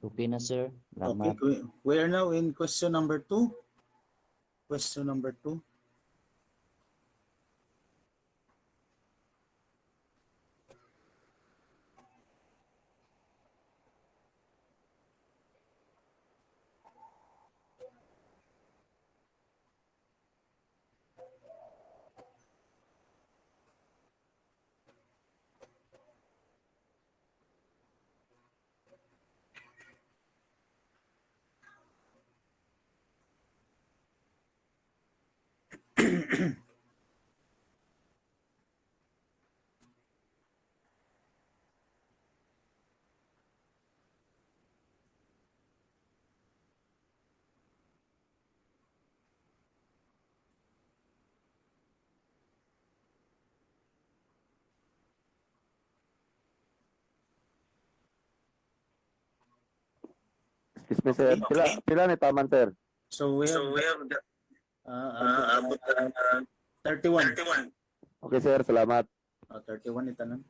Okay na, sir. Okay, Salamat. we are now in question number 2. Question number 2. Excuse me, sir. Okay. Pila ni taman, sir? So we have abot na 31. Okay, sir. Salamat. 31 itanan.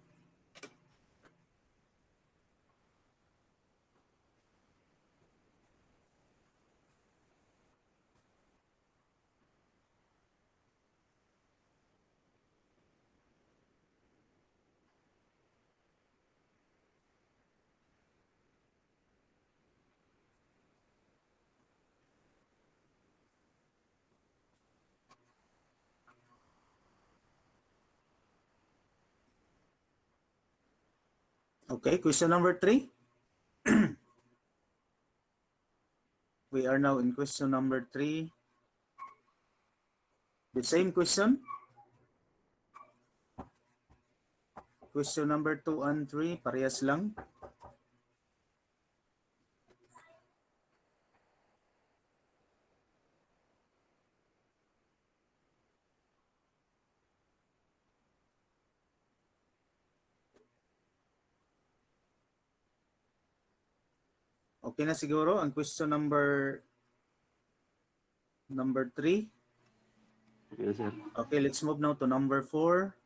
Okay, question number 3. We are now in question number 3. The same question. Question number 2 and 3, parehas lang. Okay na siguro ang question number 3. Okay, sir. Okay, let's move now to number 4.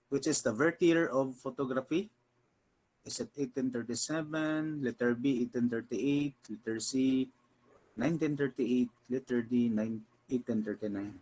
Which is the birth year of photography? Is it 1837, letter B 1838, letter C 1938, letter D 1839.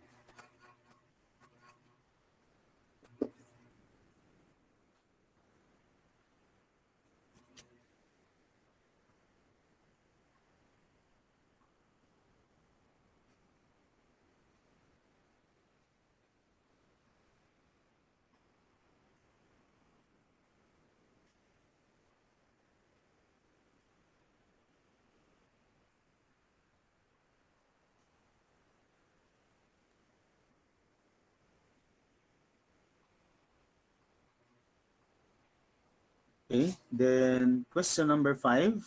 Okay, then question number 5.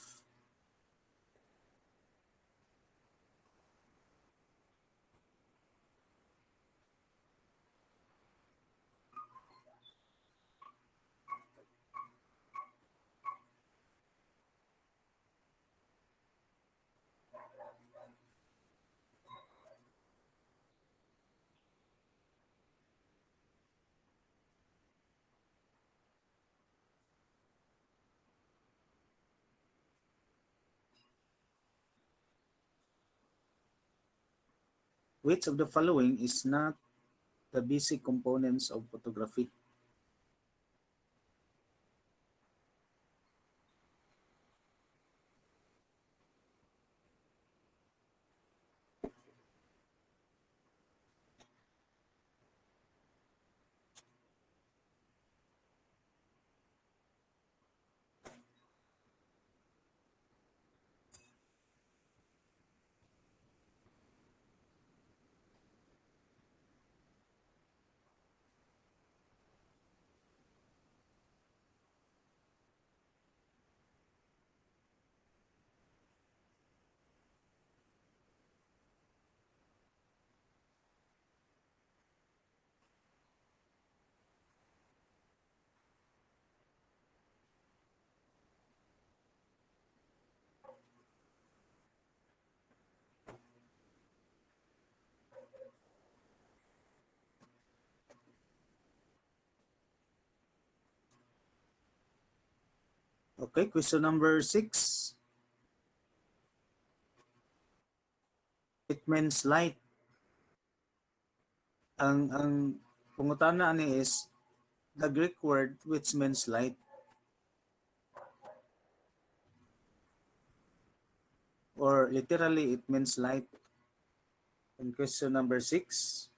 Which of the following is not the basic components of photography? Okay, question number 6. It means light. Ang pangutana ni is the Greek word which means light. Or literally it means light. And question number 6.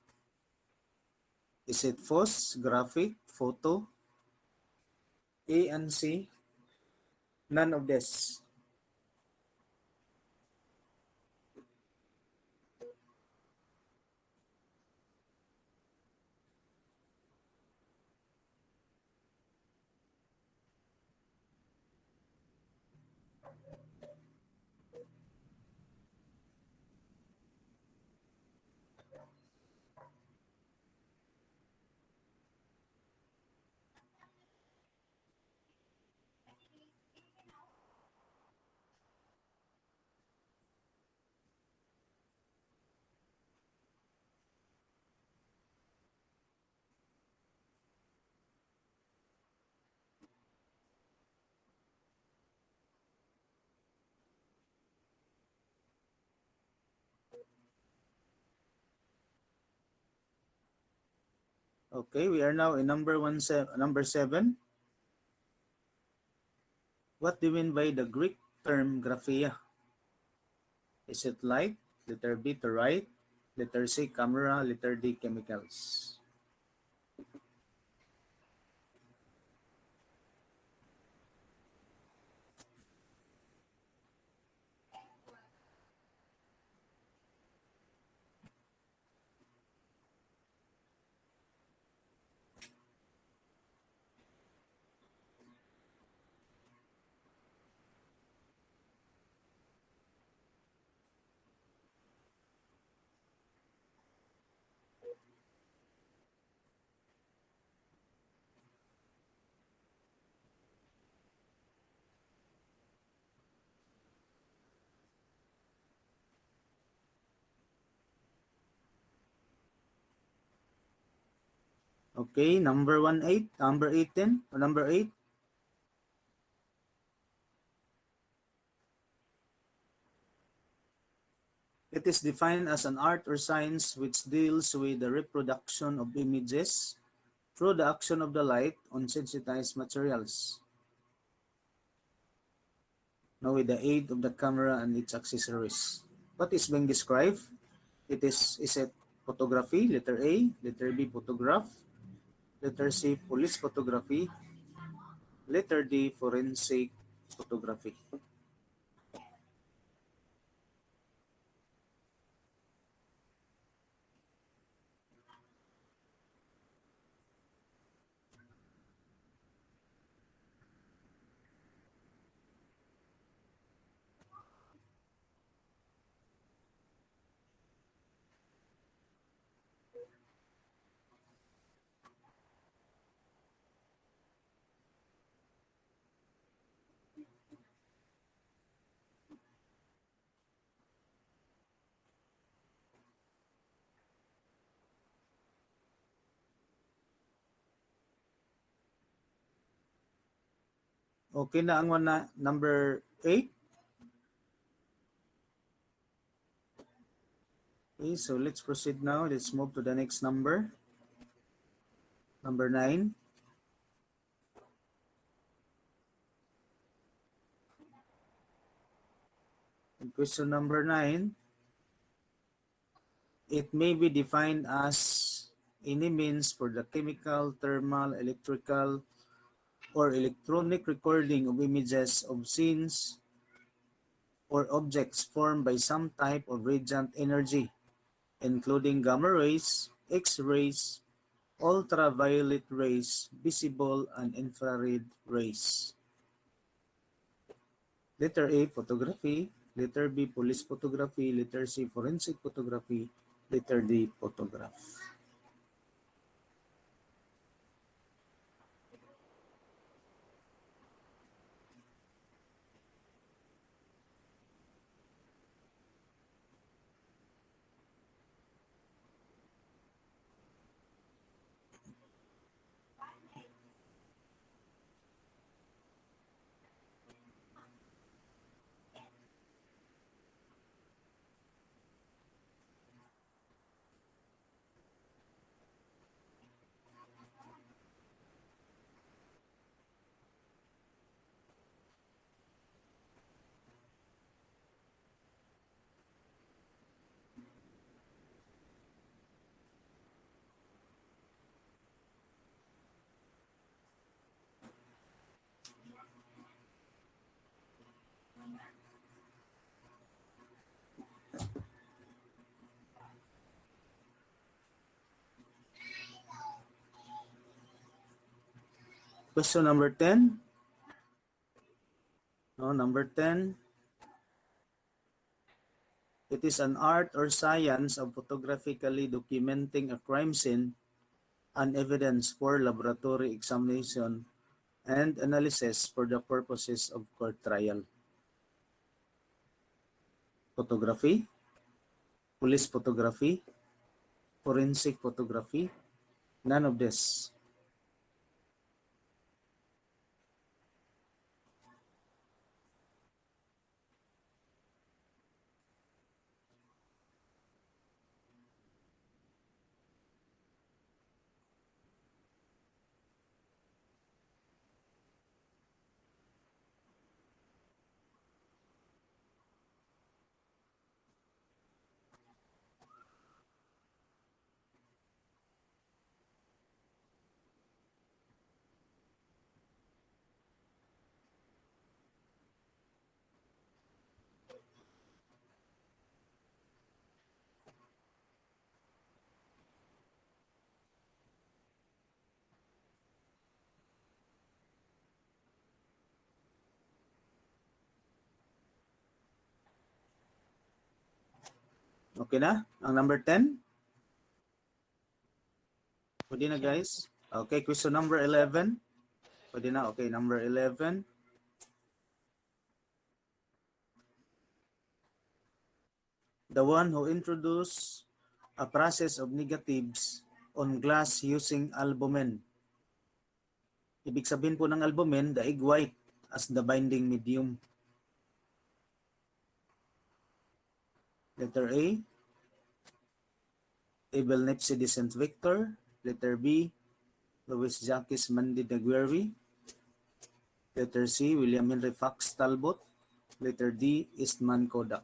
Is it phos, graphic, photo? A and C? None of this. Okay, we are now in number 7. What do you mean by the Greek term graphia? Is it light? Letter B, to write. Letter C, camera. Letter D, chemicals. Okay, number 18, number 18, or number 8. It is defined as an art or science which deals with the reproduction of images through the action of the light on sensitized materials. Now with the aid of the camera and its accessories. What is being described? Is it photography? Letter A. Letter B, photograph. Letter C, police photography. Letter D, forensic photography. Okay na ang number 8. Okay, so let's proceed now. Let's move to the next number. Number 9. And question number 9. It may be defined as any means for the chemical, thermal, electrical, or electronic recording of images of scenes or objects formed by some type of radiant energy, including gamma rays, X-rays, ultraviolet rays, visible and infrared rays. Letter A, photography. Letter B, police photography. Letter C, forensic photography. Letter D, photograph. Question number 10. No, number 10. It is an art or science of photographically documenting a crime scene and evidence for laboratory examination and analysis for the purposes of court trial. Photography, police photography, forensic photography, none of this. Okay na? Ang number 10? Pwede na guys? Okay, question number 11. Pwede na? Okay, number 11. The one who introduced a process of negatives on glass using albumen. Ibig sabihin po ng albumen, the egg white as the binding medium. Letter A, Abel Nipsey de St. Victor. Letter B, Louis Jacques Mandi de Guerri. Letter C, William Henry Fox Talbot. Letter D, Eastman Kodak.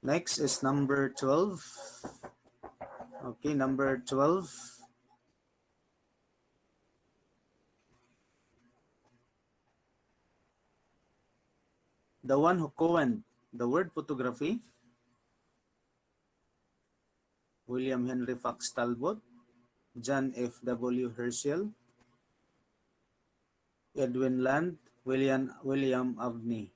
Next is number 12. Okay, number 12. The one who coined the word photography, William Henry Fox Talbot, John F. W. Herschel, Edwin Land, William Abney.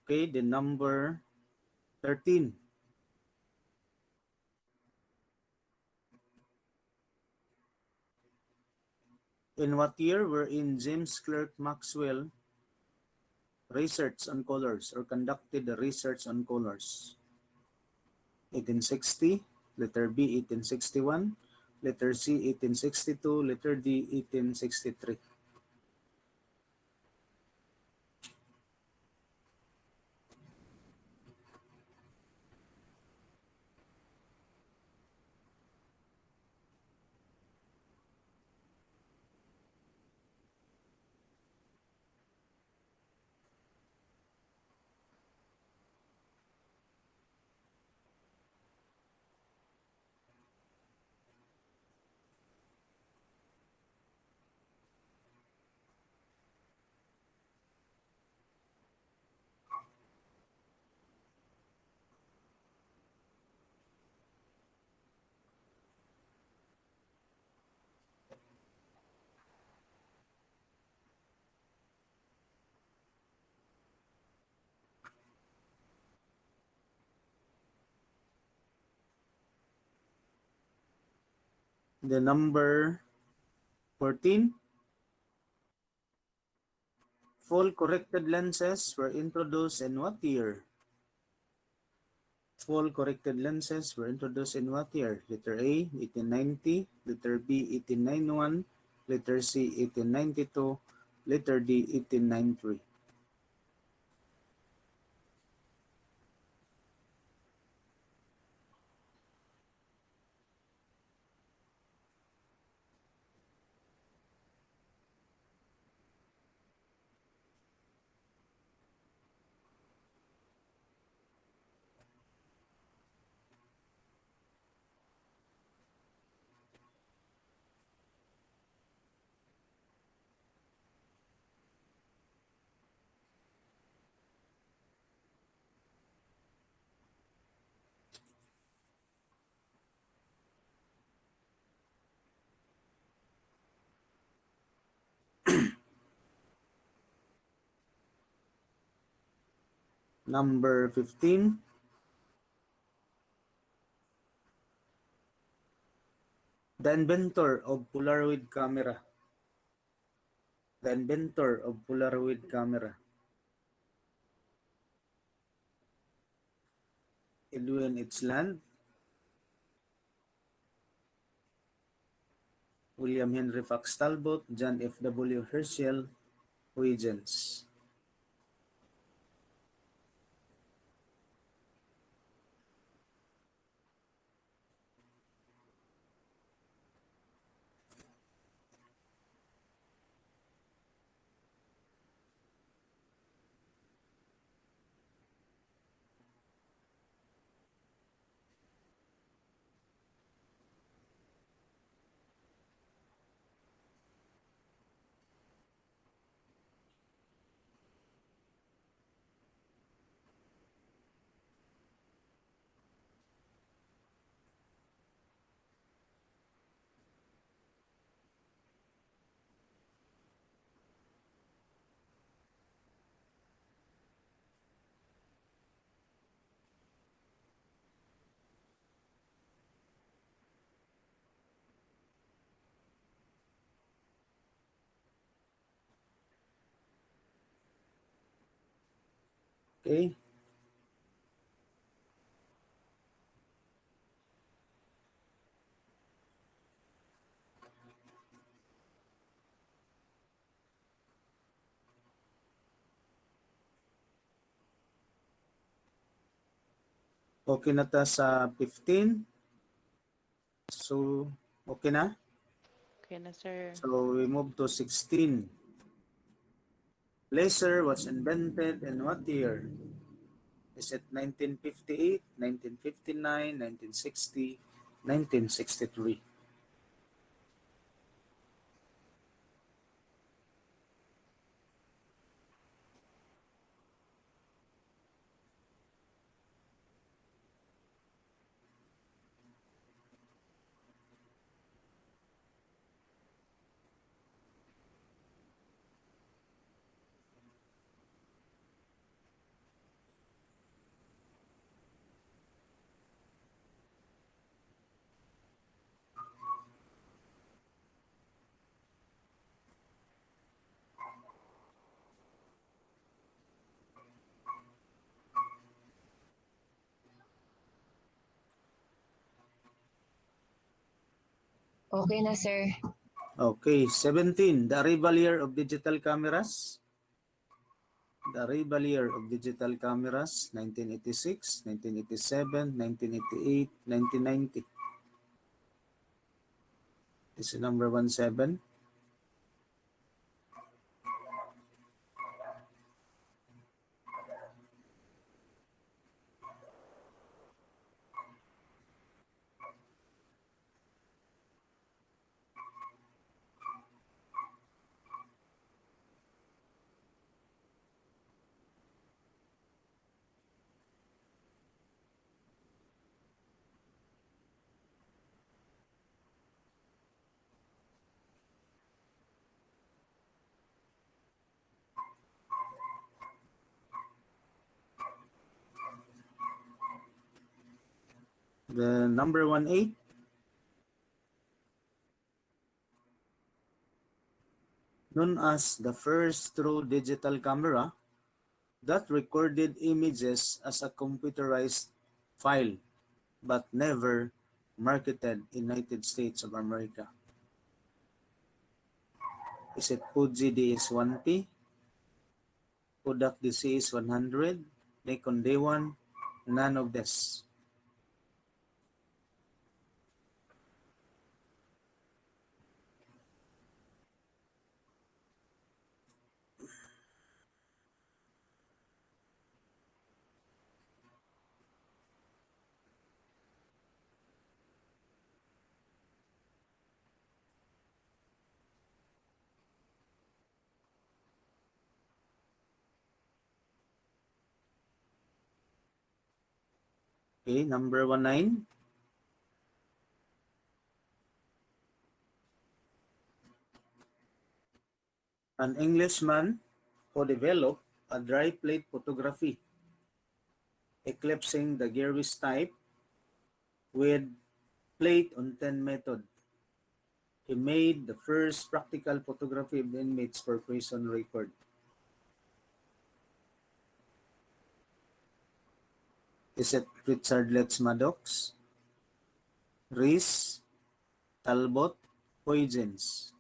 Okay, the number 13. In what year wherein James Clerk Maxwell research on colors or conducted the research on colors? 1860, letter B, 1861, letter C, 1862, letter D, 1863. The number 14. Full corrected lenses were introduced in what year? Full corrected lenses were introduced in what year? Letter A, 1890. Letter B, 1891. Letter C, 1892. Letter D, 1893. Number 15. The inventor of Polaroid camera. The inventor of Polaroid camera. Edwin H. Land, William Henry Fox Talbot, John F. W. Herschel, Huygens. Okay. Okay na ta sa 15. So, okay na? Okay na, sir. So, we move to 16. Laser was invented in what year? Is it 1958, 1959, 1960, 1963? Okay na, sir. Okay, 17. The arrival year of digital cameras. The arrival year of digital cameras, 1986, 1987, 1988, 1990. This is number 17. The number 18. known as the first true digital camera that recorded images as a computerized file but never marketed in United States of America? Is it Fuji DS1P, Kodak DCS100, Nikon D1, none of this? Okay, number 19. An Englishman who developed a dry plate photography, eclipsing the Gerwis type with plate on 10 method. He made the first practical photography of inmates for prison record. Is it Richard Letts Maddox, Rees, Talbot, Huygens?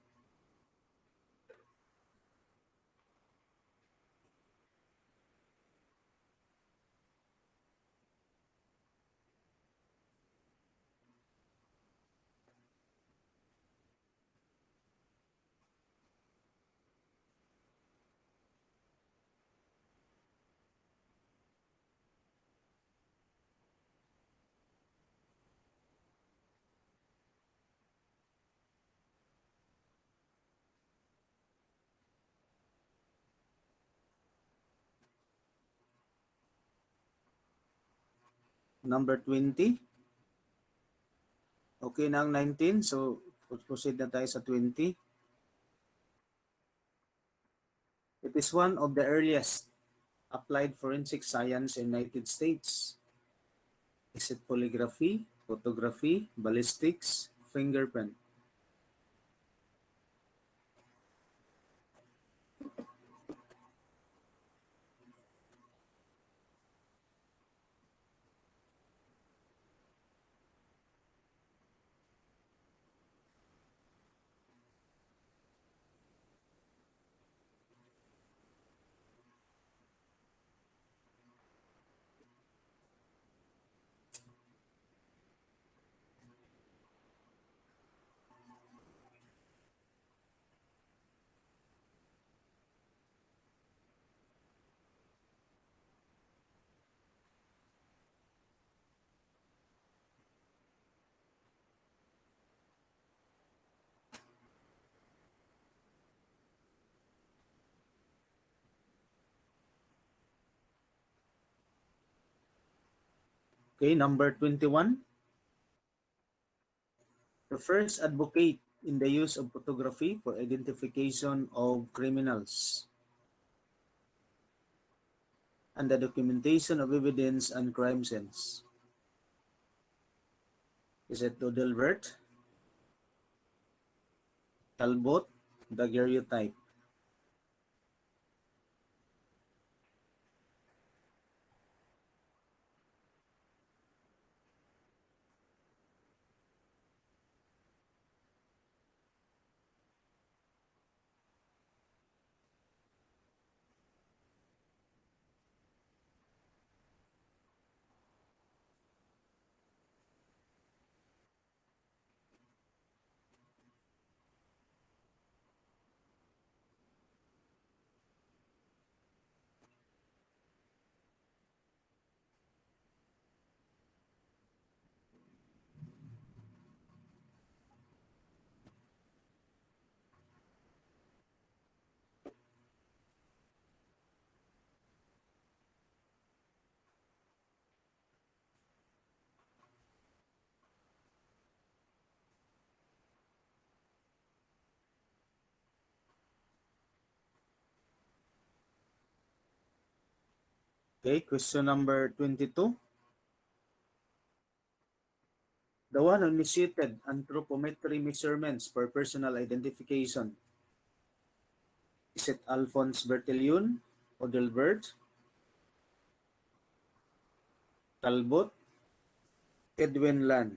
Number 20. Okay na ang 19, so proceed na tayo sa 20. It is one of the earliest applied forensic science in the United States. Is it polygraphy, photography, ballistics, fingerprint? Okay, number 21. The first advocate in the use of photography for identification of criminals and the documentation of evidence and crime scenes. Is it Dodelbert, Talbot, daguerreotype? Okay, question number 22. The one who initiated anthropometry measurements for personal identification Is it Alphonse Bertillon, Odelbert, Talbot, Edwin Land?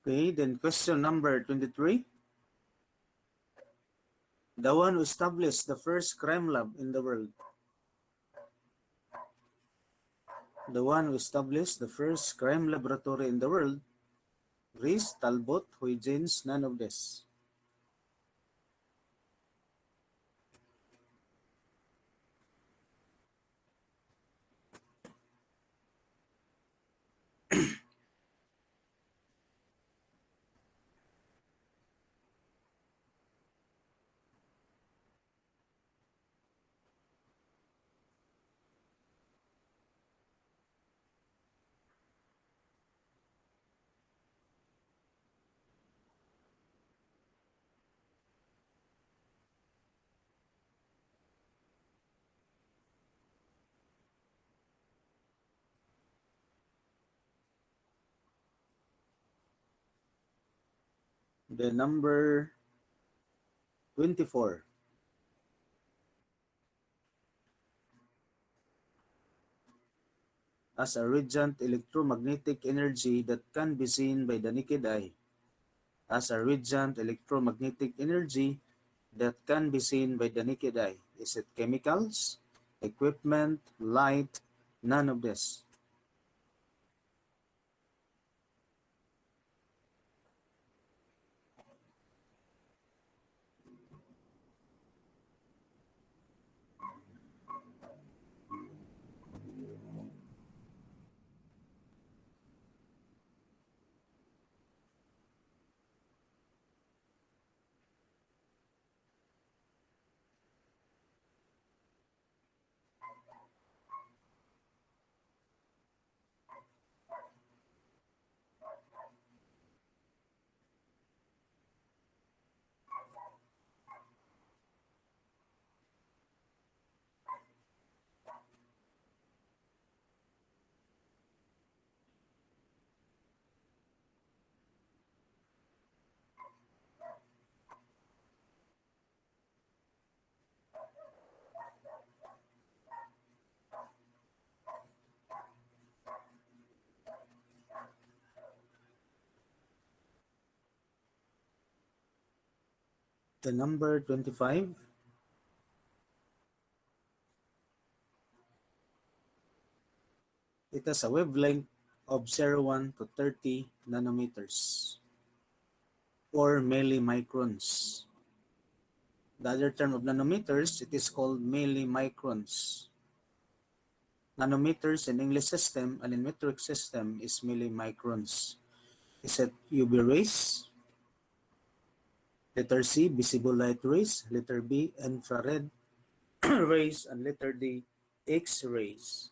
Okay, then question number 23. The one who established the first crime lab in the world. The one who established the first crime laboratory in the world. Rees, Talbot, Huygens, none of this. The number 24. As a radiant electromagnetic energy that can be seen by the naked eye. As a radiant electromagnetic energy that can be seen by the naked eye. Is it chemicals, equipment, light, none of this? The number 25. It has a wavelength of 0.1 to 30 nanometers or millimicrons. The other term of nanometers, it is called millimicrons. Nanometers in English system and in metric system is millimicrons. Is it UV rays? Letter C, visible light rays. Letter B, infrared rays. And letter D, X-rays.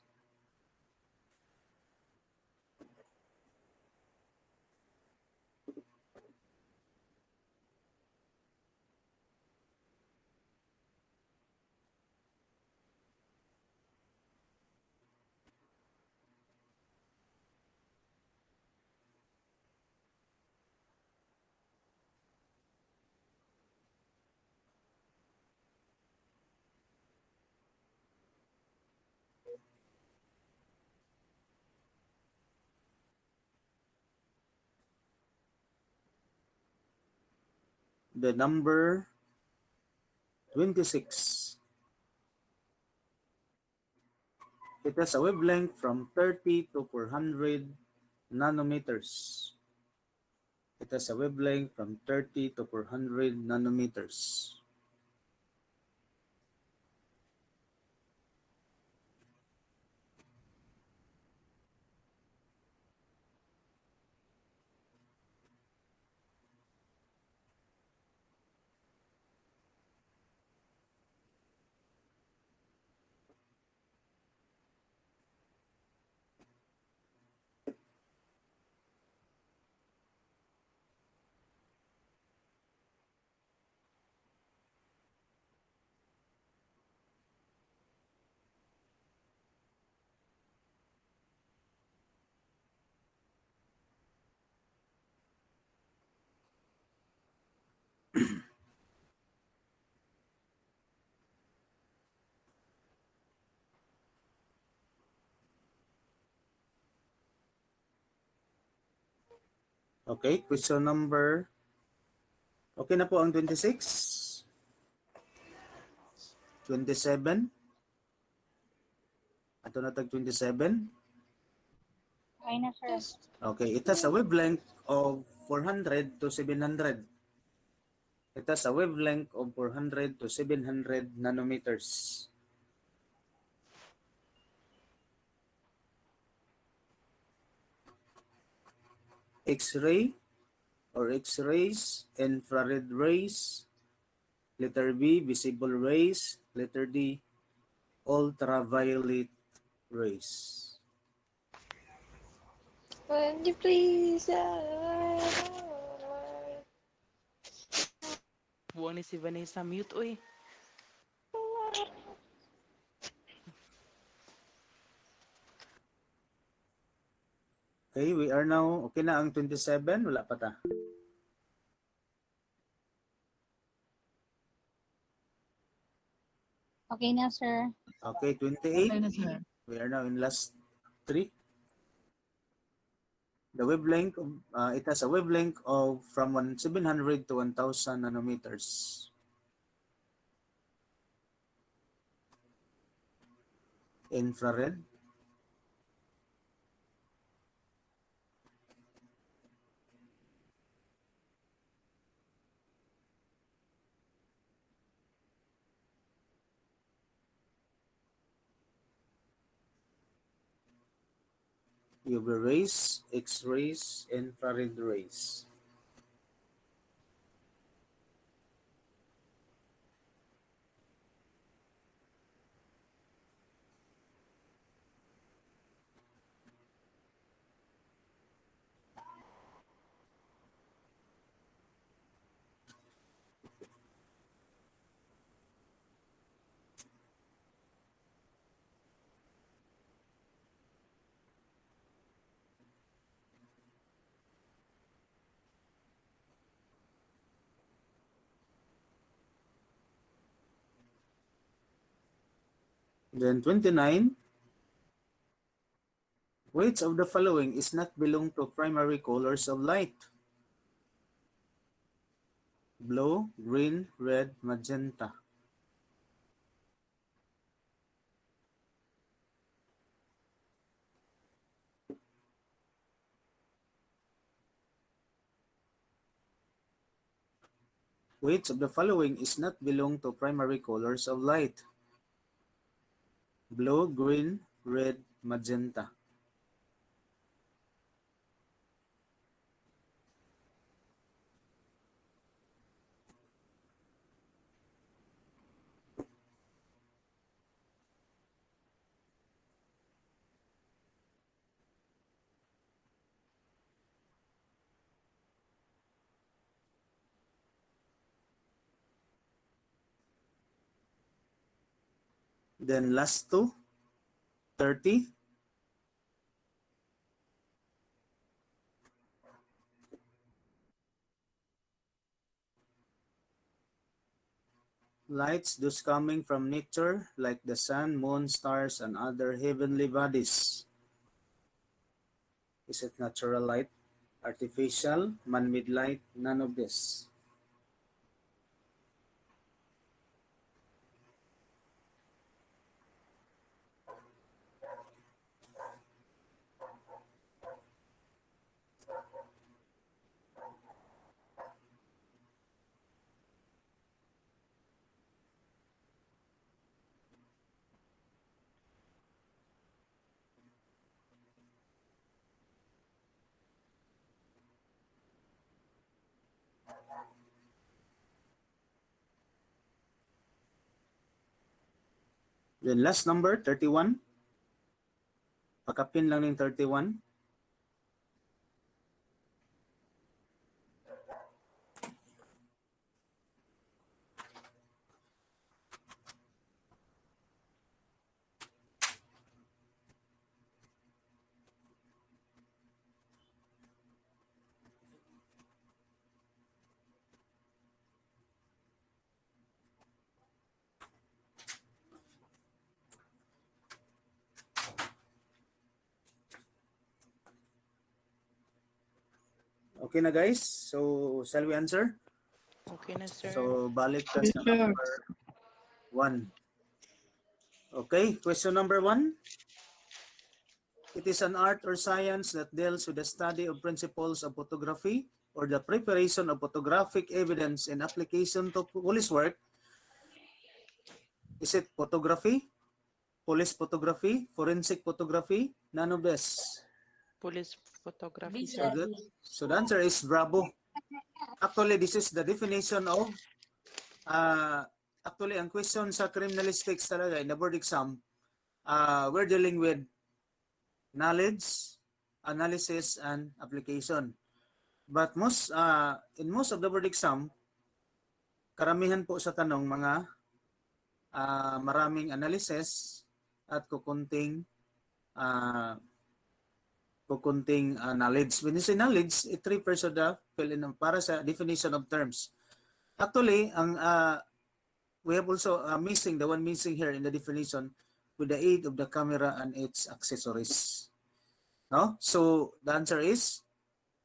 the number 26. It has a wavelength from 30 to 400 nanometers. It has a wavelength from 30 to 400 nanometers. Okay, question number. Okay na po ang 26. 27. Ato na tag 27. Okay na, sir. Okay, it has a wavelength of 400 to 700. It has a wavelength of 400 to 700 nanometers. X-ray or X-rays, infrared rays, letter B, visible rays, letter D, ultraviolet rays. Wendy, please. Buwan ni si Vanessa mute, uy. Okay, we are now, okay na ang 27, wala pa ta. Okay na, sir. Okay, 28. We are now in last 3. The wavelength, it has a wavelength of from 700 to 1,000 nanometers. Infrared. UV rays, X-rays, infrared rays. Then 29. Which of the following is not belong to primary colors of light? Blue, green, red, magenta. Which of the following is not belong to primary colors of light? Blue, green, red, magenta. Then last two, 30. Lights those coming from nature like the sun, moon, stars, and other heavenly bodies. Is it natural light, artificial, man-made light? None of this. Then last number, 31. Pakapin lang ng 31. Okay na guys. So, shall we answer? Okay na, sir. So, balik ka sa number 1. Okay, question number 1. It is an art or science that deals with the study of principles of photography or the preparation of photographic evidence and application to police work. Is it photography, police photography, forensic photography? None of this. Police photography, So, sir. the answer is bravo. Actually, this is the definition of actually, ang question sa criminalistics talaga in the board exam, we're dealing with knowledge, analysis, and application. But in most of the board exam, karamihan po sa tanong mga maraming analysis at kukunting knowledge. When you say knowledge, it refers to the para sa definition of terms. Actually, we have also missing here in the definition with the aid of the camera and its accessories. No? So the answer is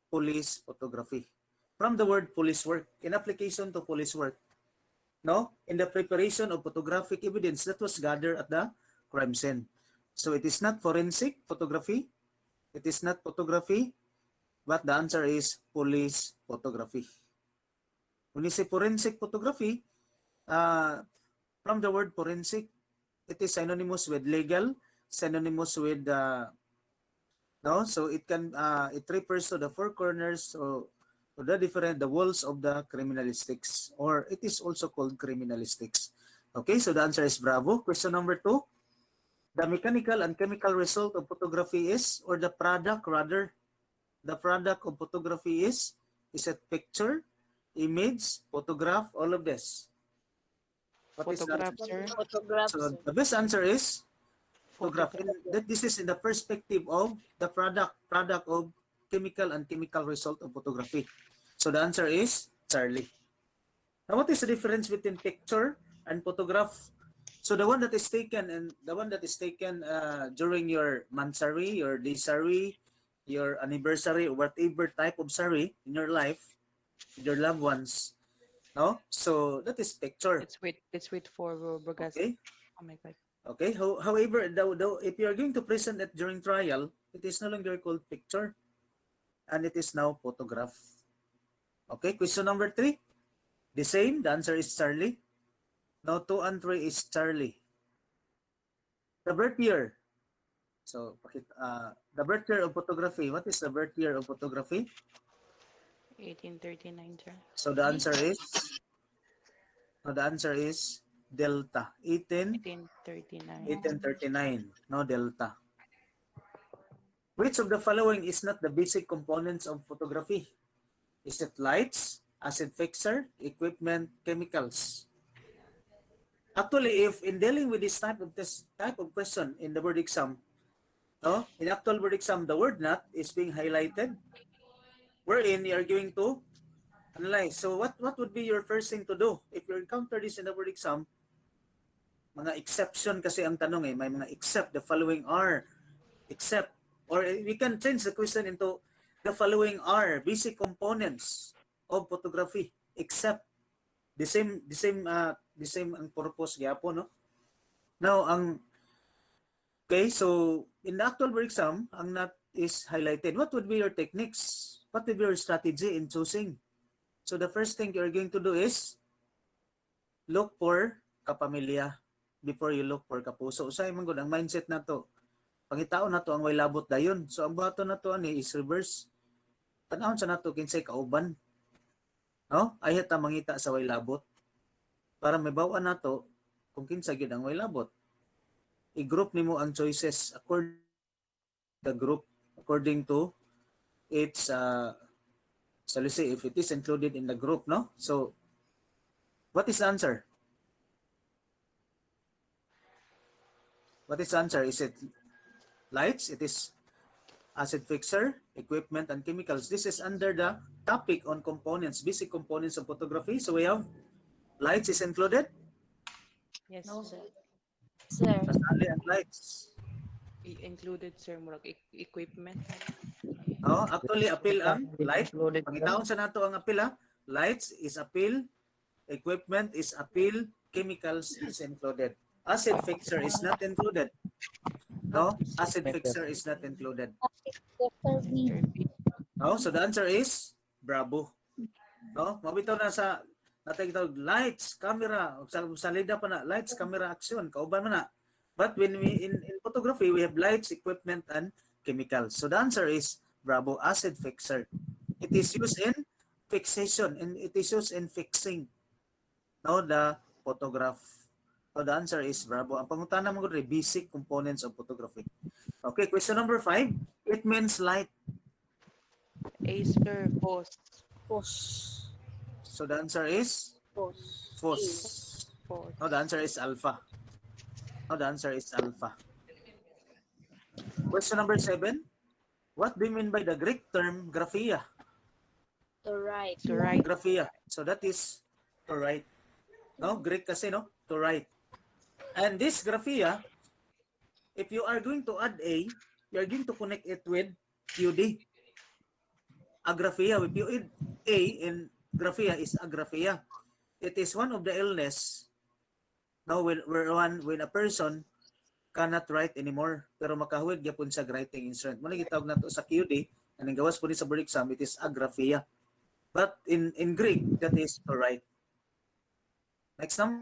police photography. From the word police work, in application to police work. No? In the preparation of photographic evidence that was gathered at the crime scene. So it is not forensic photography. It is not photography, but the answer is police photography. When you say forensic photography, from the word forensic, it is synonymous with legal, synonymous with no, so it refers to the four corners or the walls of the criminalistics, or it is also called criminalistics. Okay, so the answer is bravo. Question number 2. The mechanical and chemical result of photography is, or the product rather, the product of photography is it picture, image, photograph, all of this? What is the Photograph, answer? sir. Photograph. So the best answer is photograph. Photograph. That this is in the perspective of the product of chemical and chemical result of photography. So the answer is Charlie. Now, what is the difference between picture and photograph? So the one that is taken during your mansari, your daysari, your anniversary, or whatever type of sari in your life, with your loved ones, no? So that is picture. Let's wait for Burgas. Okay. Oh my God. Okay. However, if you are going to present it during trial, it is no longer called picture, and it is now photograph. Okay. Question number 3. The same. The answer is Charlie. Now 2 and 3 is Charlie. The birth year. So, the birth year of photography. What is the birth year of photography? 1839, sir. So the answer is delta. 1839. 1839. No delta. Which of the following is not the basic components of photography? Is it lights, acid fixer, equipment, chemicals? Actually, if in dealing with this type of question in the board exam, no, in actual board exam, the word not is being highlighted, wherein you are going to analyze. So what would be your first thing to do if you encounter this in the board exam? Mga exception kasi ang tanong may mga except, the following are, except, or we can change the question into the following are basic components of photography, except. The same ang purpose gyapon, no? Now so in the actual board exam, ang not is highlighted. What would be your techniques? What would be your strategy in choosing? So the first thing you're going to do is look for kapamilya before you look for kapuso. Usay man gud ang mindset nato. Pangitao nato ang way labot dayon. So ang bato nato ani is reverse. Tanawon sa nato kinsay kauban. No? Ayat ta mangita sa way labot para may bawa nato kung kinsa gyud ang way labot. i-group nimo ang choices according the group according to its so let's say if it is included in the group, no? So what is the answer? What is the answer? Is it lights? It is acid fixer, equipment, and chemicals. This is under the topic on components, basic components of photography. So we have lights is included. Yes. Sir. Kasali ang lights. Included, sir, murag equipment. Oh, actually appeal ang light. Pangitaon sa nato ang appeal, lights is appeal, equipment is appeal, chemicals is included. Acid fixer is not included. No, acid fixer is not included. No, so the answer is bravo. No, mabitaw na sa natay tawag lights, camera, salida pa na lights, camera, action, kauban man na. But when we in photography we have lights, equipment, and chemicals. So the answer is bravo, acid fixer. It is used in fixation and it is used in fixing. No, the photograph. So the answer is bravo. Ang pangutana mo gud basic components of photography. Okay, question number 5. It means light. A, sir, post. So the answer is phos. Post. No, the answer is alpha. No, the answer is alpha. Question number 7. What do you mean by the Greek term graphia? To write. To write. Graphia. So that is to write. No, Greek kasi, no? To write. And this graphia, if you are going to add A, you are going to connect it with QD. Agraphia, if you add A in graphia is agraphia. It is one of the illness now when a person cannot write anymore pero makahuwid gyapon sa writing instrument. Muna gitawag nato sa QD and ang gawas po ni sa board exam it is agraphia. But in Greek that is to write. Next number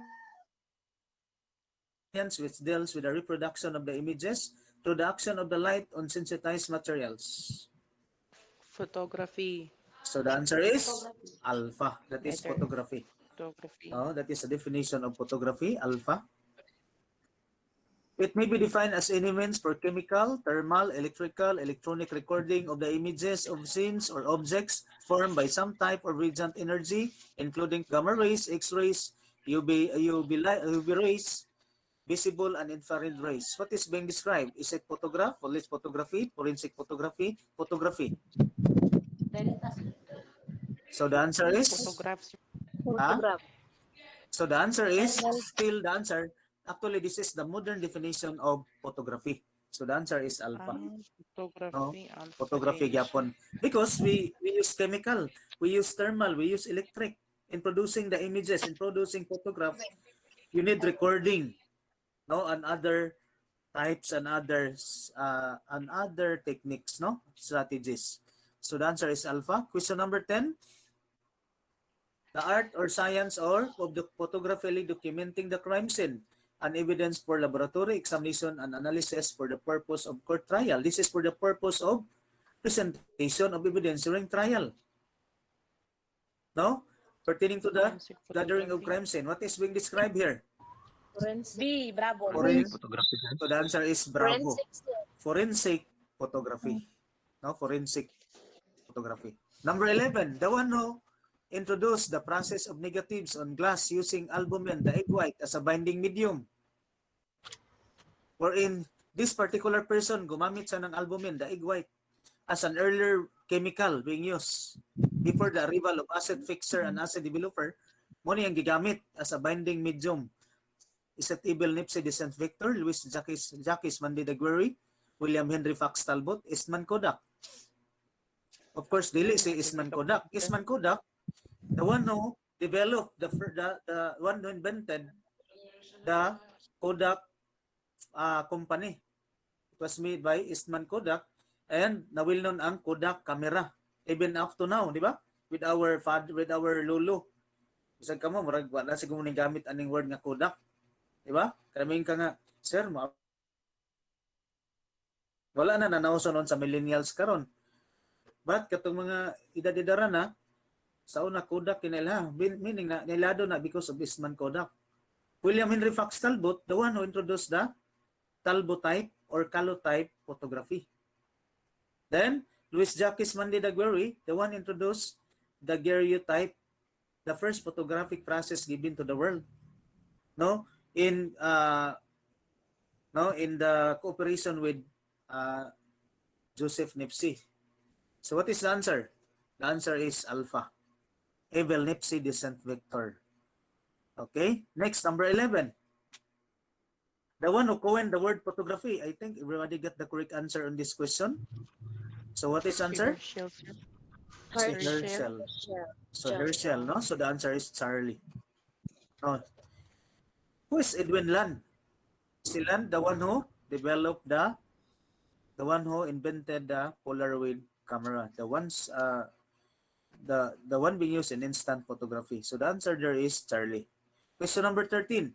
which deals with the reproduction of the images through the action of the light on sensitized materials. Photography. So the answer is alpha. That is Letter. photography. Photography. Oh, that is a definition of photography, alpha. It may be defined as any means for chemical, thermal, electrical, electronic recording of the images of scenes or objects formed by some type of radiant energy, including gamma rays, X-rays, UV rays, visible and infrared rays. What is being described? Is it photograph, police photography, forensic photography, photography? So the answer is? Photographs. Photograph. So the answer is still the answer. Actually, this is the modern definition of photography. So the answer is alpha. Photography. alpha Photography range. gyapon. Because we use chemical, we use thermal, we use electric in producing the images, in producing photograph. You need recording, no, and other types and other techniques, no, strategies. So the answer is alpha. Question number 10. The art or science of the photographically documenting the crime scene, an evidence for laboratory examination and analysis for the purpose of court trial. This is for the purpose of presentation of evidence during trial. No? Pertaining to the Forensic gathering of photography. crime scene. What is being described here? B, bravo. Photography, sir. So the answer is bravo. Forensic, sir. Forensic photography. No? Forensic photography. Number 11. The one who introduced the process of negatives on glass using albumin, the egg white, as a binding medium. Wherein this particular person gumamit siya ng albumin, the egg white, as an earlier chemical being used before the arrival of acid fixer and acid developer. Muna yung gigamit as a binding medium. Isat Ibel Nipsey de St. Victor, Luis Jacques Mandi de Guerri, William Henry Fox Talbot, Eastman Kodak. Of course, dili si Eastman Kodak. Eastman Kodak, the one who developed the one who invented the Kodak company. It was made by Eastman Kodak and nawil nun ang Kodak camera. Even up to now, di ba? With our father, with our lolo. Bisag ka mo, marag wala siguro ning gamit aning word nga Kodak. Di ba? Karamihan ka nga, sir, wala na nanawson sa millennials karon. But katong mga edad-edara na, sa una Kodak kinila, meaning na nilado na because of Eastman Kodak. William Henry Fox Talbot, the one who introduced the Talbot-type, or Calotype photography. Then, Luis Jacques Mandi Daguerre, the one introduced daguerreotype, the first photographic process given to the world. No, in the cooperation with Joseph Nipsey. So what is the answer? The answer is alpha. Abel Nipsey de Saint Victor. Okay, next, number 11. The one who coined the word photography. I think everybody got the correct answer on this question. So what is the answer? Herschel, sir. Si Herschel. Herschel. So Herschel. Herschel, no? So the answer is Charlie. No. Who is Edwin Land? Si Land, the one who developed the one who invented the Polaroid camera. The ones the one being used in instant photography. So the answer there is Charlie. Question number 13.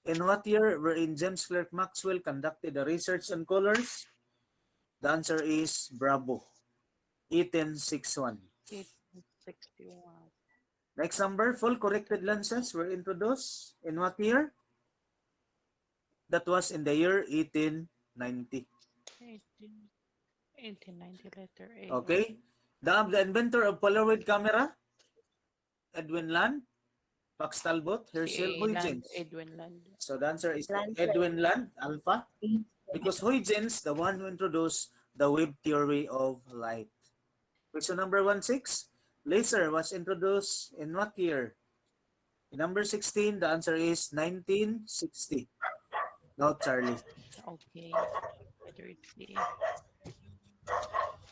In what year wherein James Clerk Maxwell conducted the research on colors? The answer is Bravo. 1861. 1861. Next number, full corrected lenses were introduced in what year? That was in the year 1890. 1890, letter A. Okay. The inventor of Polaroid camera? Edwin Land, Pax Talbot, Herschel, Huygens. Edwin Land. So the answer is Land. Edwin Land, alpha. Because Huygens, the one who introduced the wave theory of light. Question number 16. Laser was introduced in what year? In number 16, the answer is 1960. No, Charlie. Okay. Letter C.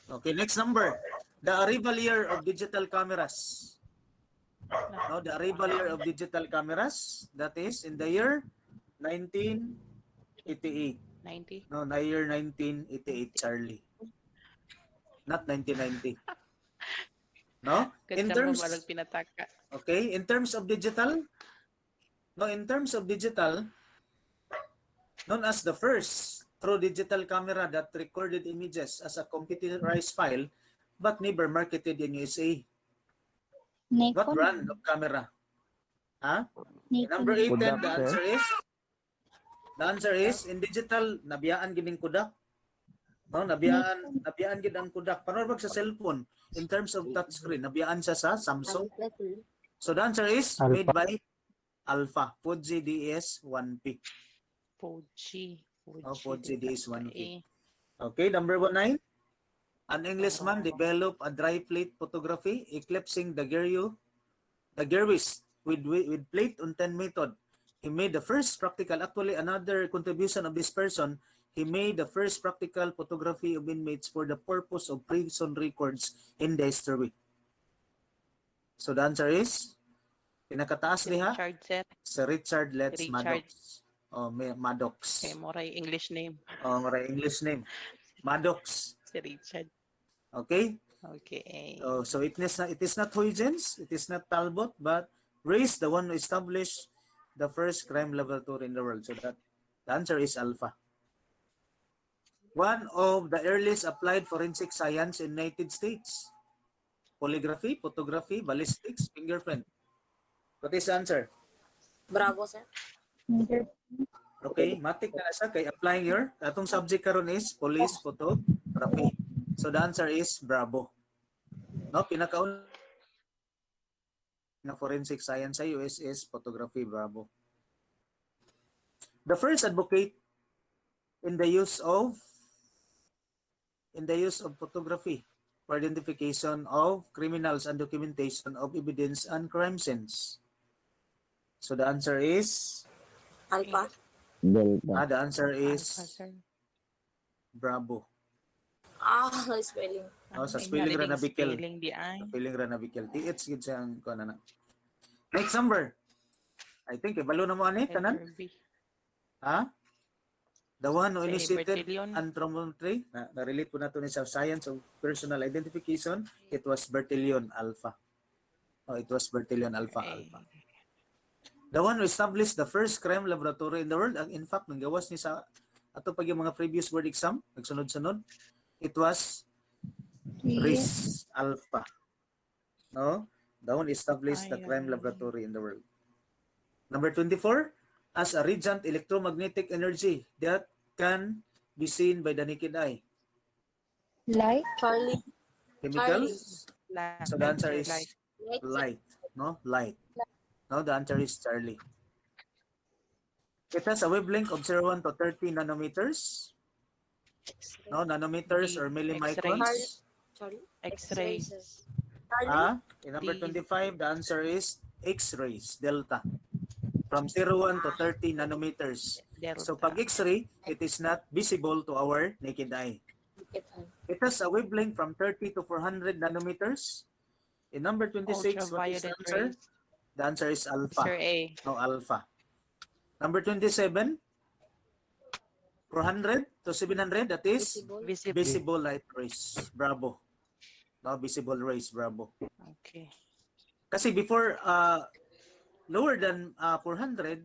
Okay, next number. The arrival year of digital cameras. No, the arrival year of digital cameras, that is in the year 1988. 90. No, the year 1988, Charlie. Not 1990. No? In terms, walang pinataka. okay, in terms of digital, known as the first true digital camera that recorded images as a computerized file but never marketed in USA. What brand of camera? Huh? Number 8, Kodak, the answer is in digital, nabiyaan gining Kodak. No, nabiyaan gid ang Kodak. Paano sa cellphone in terms of touchscreen, nabiyaan siya sa Samsung. So the answer is made by Alpha, Fuji DS1P. Fuji. Fuji DS1P. Okay, number 19. An Englishman developed a dry plate photography eclipsing the Daguerreotype with plate on 10 method. He made the first practical, actually another contribution of this person, he made the first practical photography of inmates for the purpose of prison records in the history. So the answer is, pinakataas niya, Richard, sir. si Richard Letts Richard. Maddox. Maddox. Okay, moray English name. Maray English name. Maddox. Si Richard. Okay? Okay. So it is not Huygens, it is not Talbot, but Reis, the one who established the first crime laboratory in the world. So that the answer is Alpha. One of the earliest applied forensic science in United States. Polygraphy, photography, ballistics, fingerprint. What is the answer? Bravo, sir. Okay, matik na siya kay applying your atong subject karon is police photography. So the answer is Bravo. No, pinakauna na forensic science sa US is photography, Bravo. The first advocate in the use of photography for identification of criminals and documentation of evidence and crime scenes. So the answer is Alpha. the answer is Sir. Bravo. Spelling. Sa spelling ra nabikel. Spelling di ay. Piling ra nabikel. TH gid siyang kuan na. Next number. I think ibalo na mo ani tanan. Letter B. Ha? The one who Si initiated Bertillon. anthropometry, na-relate po na to ni sa science of personal identification, it was Bertillon Alpha. It was Bertillon Alpha. The one who established the first crime laboratory in the world, in fact, nang gawas ni sa ato pag yung mga previous board exam, nagsunod-sunod, it was Reis Alpha. No? The one established the crime laboratory in the world. Number 24, as a radiant electromagnetic energy that can be seen by the naked eye? Light. Charlie. Chemicals? Light, So the answer sir, is light. light. No, light. No, the answer is Charlie. It has a wavelength of 01 to 30 nanometers. No, nanometers D, or X-rays. millimicrons. Charlie. X-rays. Charlie. In number D. 25, the answer is X-rays, delta. From 01 to 30 nanometers. Delta. So pag X-ray, it is not visible to our naked eye. It has a wavelength from 30 to 400 nanometers. In number 26, what is the Ultraviolet answer? rays. The answer is alpha. Sir A. No, alpha. Number 27, 400 to 700, that is Visible. Visible. visible light rays. Bravo. No, visible rays. Bravo. Okay. Kasi before, lower than 400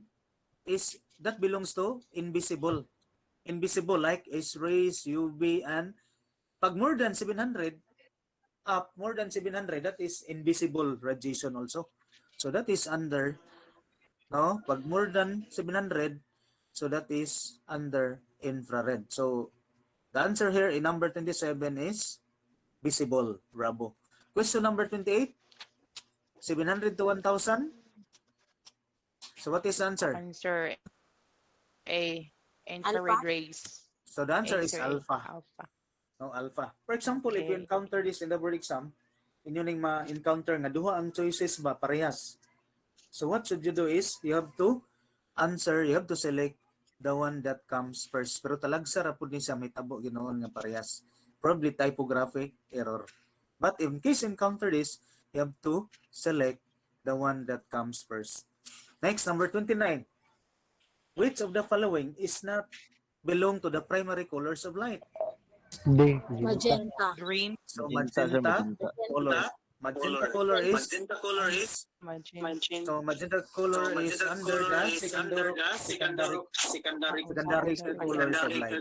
is, that belongs to invisible. Invisible like X-rays, UV, and pag more than 700, more than 700, that is invisible radiation also. So that is under, no? Pag more than 700, so that is under infrared. So the answer here in number 27 is visible. Bravo. Question number 28, 700 to 1,000. So what is the answer? Answer A. Infrared rays. So the answer is Answer A. alpha. Alpha. No, alpha. For example, if you Okay. encounter this in the board exam, inyo ning ma-encounter nga duha ang choices ba parehas. So what should you do is, you have to select the one that comes first. Pero talagsa ra pud ni siya may tabo ginoon nga parehas. Probably typographic error. But in case encounter this, you have to select the one that comes first. Next, number 29. Which of the following is not belong to the primary colors of light? D. Magenta. Green. So Magenta, sir, magenta color. Magenta color is Magenta. so magenta color is under the secondary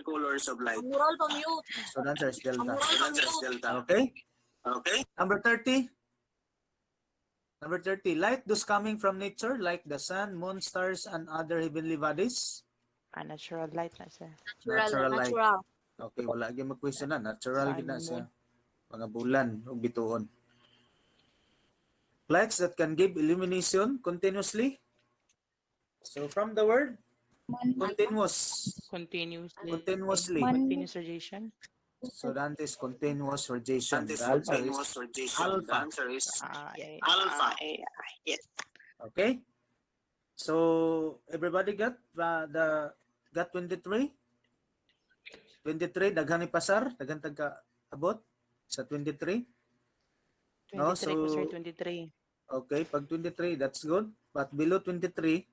colors of light. Mural pa mute. So the answer is delta. Mural pa mute. Okay? Number 30. Number 30. Light those coming from nature like the sun, moon, stars, and other heavenly bodies. Natural light na sir. Natural light. Natural. Okay, wala gyud mag-question na. Natural Sun, gid na siya. moon. Mga bulan ug bituon. Lights that can give illumination continuously. So from the word continuous. Continuously. Continuously. Continuous radiation. So that is continuous radiation. The answer is alpha. Alpha. Yes. Okay? So everybody got got 23? 23 daghan ni pasar, daghan tagka abot sa 23. 23 No, po sir, so- 23. Okay, pag 23 that's good, but below 23